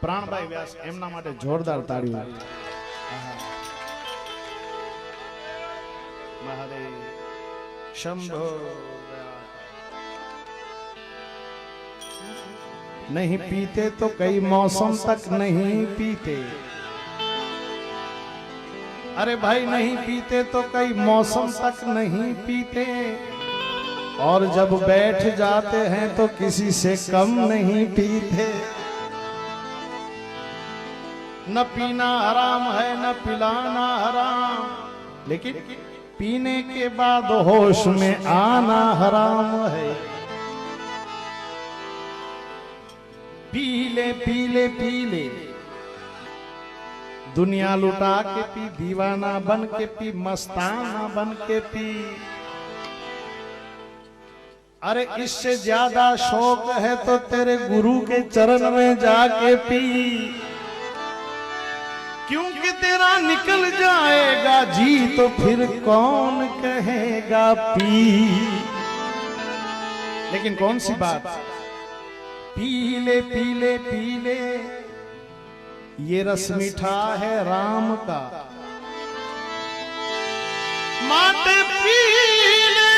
પ્રાણભાઈ વ્યાસ એમના માટે જોરદાર તાળીઓ। મહાદેવ શંભો। नहीं पीते तो कई मौसम तक नहीं पीते, अरे भाई नहीं पीते तो कई मौसम तक नहीं पीते, और जब बैठ जाते हैं तो किसी से कम नहीं पीते। न पीना हराम है न पिलाना हराम, लेकिन पीने के बाद होश में आना हराम है। पी ले पी ले पी ले, दुनिया लुटा के पी, दीवाना बन के पी, मस्ताना बन के पी। अरे इससे ज्यादा शौक है तो तेरे गुरु के चरण में जाके पी, क्योंकि तेरा निकल जाएगा जी तो फिर कौन कहेगा पी। लेकिन कौन सी बात, पी ले पी ले पी ले, ये रस मीठा है राम का, माटे पी ले।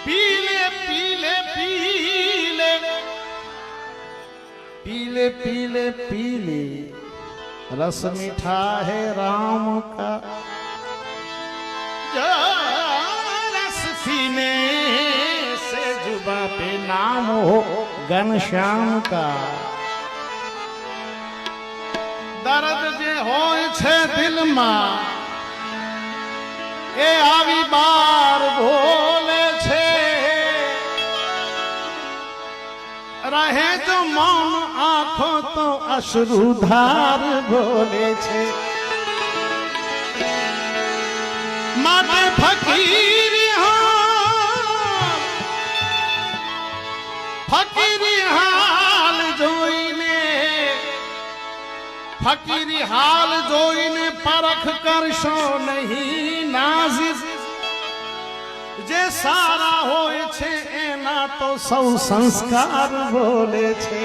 पी ले पी ले पी ले, पी ले पी ले पी ले, रस मीठा है राम का। सीने से जुबा पे नाम हो घनश्याम का, दर्द जे होय छे दिल में ए आवी बार बोले छे, रहे जो मौन आंखों तो अश्रुधार बोले छे। माटे फकीर फकीरी हाल जोईने, फकीरी हाल जोईने परख करशो नहीं नाजिज, जे सारा होय छे एना तो सौ संस्कार बोले छे।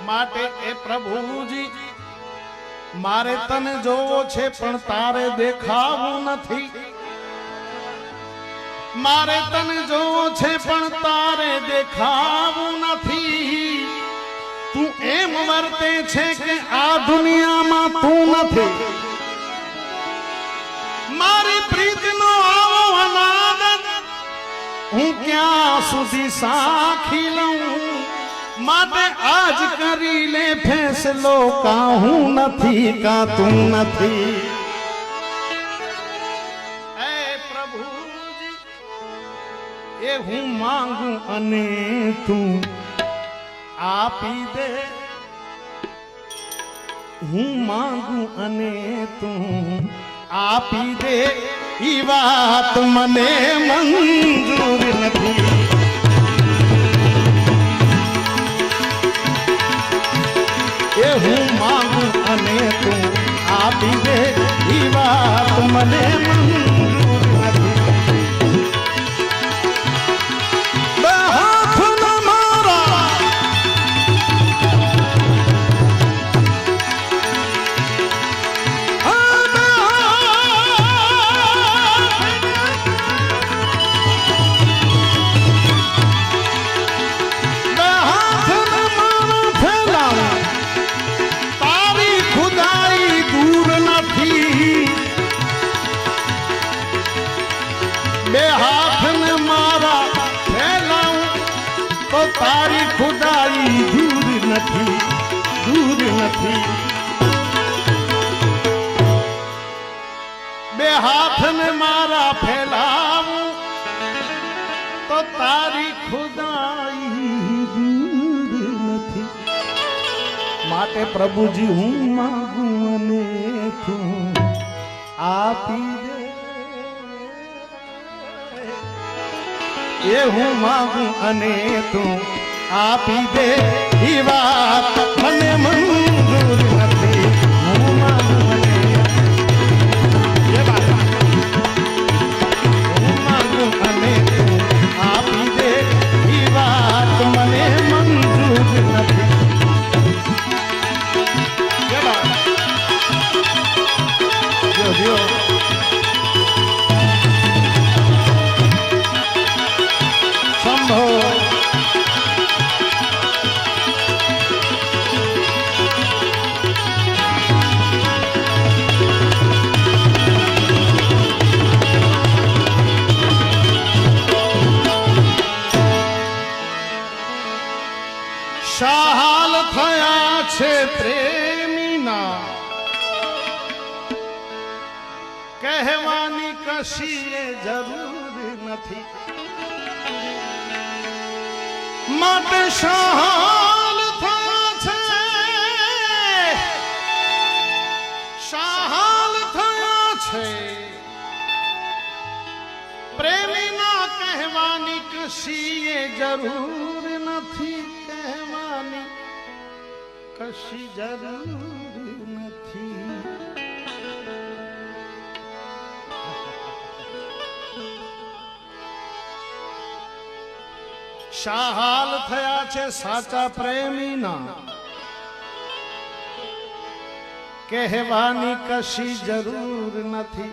माटे ए प्रभुजी मारे तने जोवो छे पण तारे देखावू नथी, मारे तन जो छे पण तारे देखावू नथी। तू एम वर्ते छे के आ दुनिया में तू नथी, मारी प्रीत नो आवो अनादत हूँ क्या सुधी साखी लऊं, माटे आज करी ले फैसलो का हूँ नथी का तू नथी। हूँ मांगू अने तू आपी दे, हूँ मांगू अने तू आपी दे, ई बात मने मंजूर नथी। ए हूँ मांगू अने तू आपी दे, ई बात मने मंजूर नथी। तारी खुदाई दूर नथी, दूर नथी। बे हाथ में मारा फैलाऊं तो तारी खुदाई दूर नथी। माटे प्रभुजी हूँ मांगू अने तू आपी दे, ये हूँ मांगू अने तू आपी दे, ई बात मने मंजूर नथी। हूँ मांगू अने ये बात છે પ્રેમીના કહેવાની કશીએ જરૂર નથી માટે શાહાલ થયા છે શાહાલ થયા છે પ્રેમીના કહેવાની કશીએ જરૂર નથી કહેવાની કશી જરૂર નથી શાહાલ થયા છે સાચા પ્રેમીના કહેવાની કશી જરૂર નથી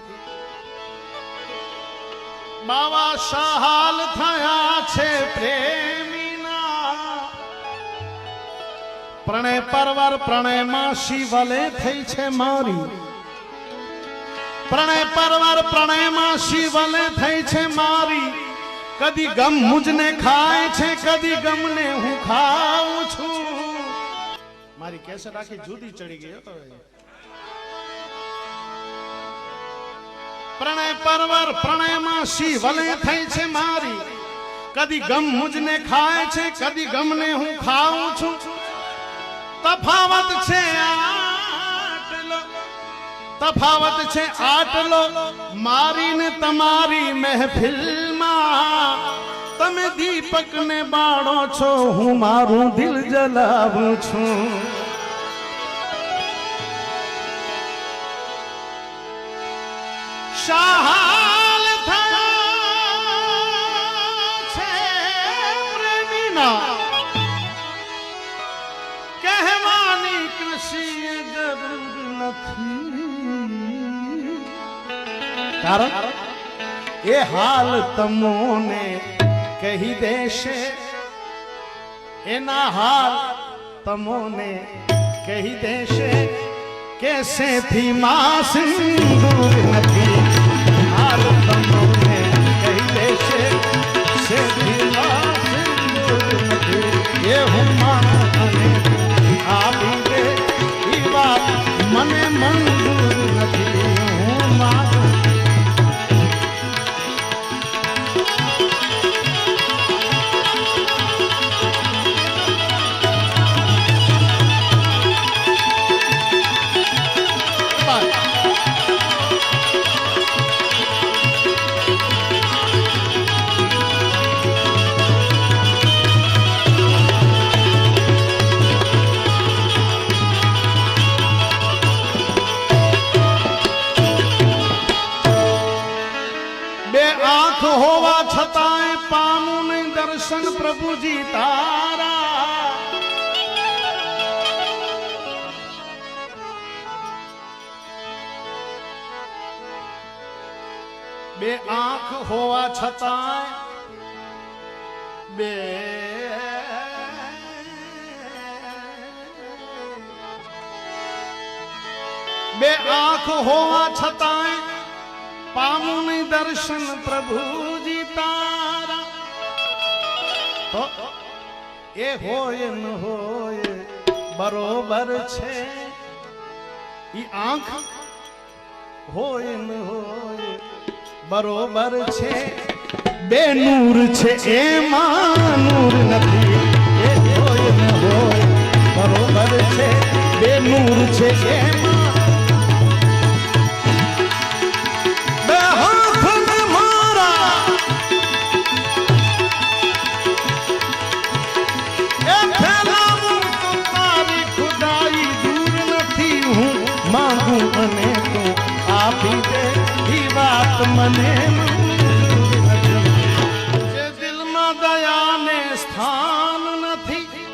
બાવા શાહાલ થયા છે પ્રેમીના પ્રણય પરવર પ્રણયમાં શિવલે થઈ છે મારી પ્રણય પરવર પ્રણયમાં શિવલે થઈ છે મારી કદી ગમ મુજને ખાય છે કદી ગમને હું ખાઉં છું મારી કેસેટ આખી જુદી ચડી ગઈ પ્રણય પરવર પ્રણયમાં શિવલે થઈ છે મારી કદી ગમ મુજને ખાય છે કદી ગમને હું ખાઉં છું તફાવત છે તફાવત છે આટલો મારી ને તમારી મહેફિલમાં તમે દીપક ને બાળો છો હું મારું દિલ જલાવું છું શાહાલ થયા છે પ્રેમીના કહેવાની કશીએ જરૂર નથી કારણ એ હાલ તમોને કહી દેશે એના હાલ તમોને કહી દેશે કે સેથી માં સિંદૂર નથી હાલ તમોને કહી દેશે સેથી માં સિંદૂર નથી એ હું માને આપી દે ઈ વાત મને મંજૂર નથી હું માનું હોવા છતાંય પામું નહીં દર્શન પ્રભુજી તારા બે આંખ હોવા છતાંય બે આંખ હોવા છતાંય પામું નહીં દર્શન પ્રભુજી તારા તો એ હોય ન હોય બરોબર છે ઈ આંખ હોય ન હોય બરોબર છે બે નૂર છે એમાં નૂર નથી એ હોય ન હોય બરોબર છે બે નૂર છે એમાં અને તો આપી દે ઈ વાત મને જે દિલમાં દયાને સ્થાન નથી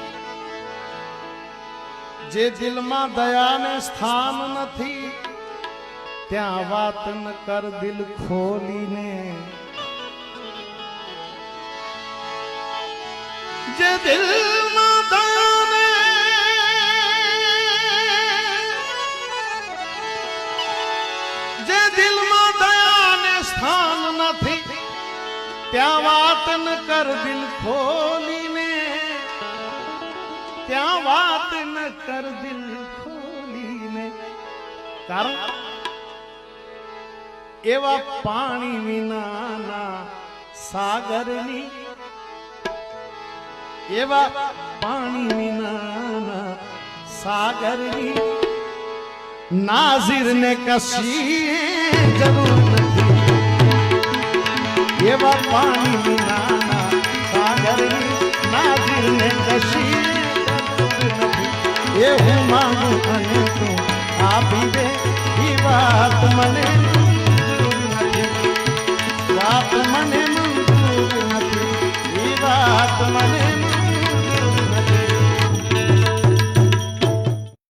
જે દિલમાં દયાને સ્થાન નથી ત્યાં વાત ન કર દિલ ખોલીને જે દિલમાં દયાને દિલમાં દયાને સ્થાન નથી ત્યાં વાત ન કર દિલ ખોલીને ત્યાં વાત ન કર દિલ ખોલીને, કારણ એવા પાણી વિનાના સાગરની, એવા પાણી વિનાના સાગરની નાઝીર ને કશી જરૂર નથી, એવા પાણી વિનાના સાગરની નાઝીર ને કશી જરૂર નથી, એ હું માંગુ અને તું આપી દે, એ વાત મને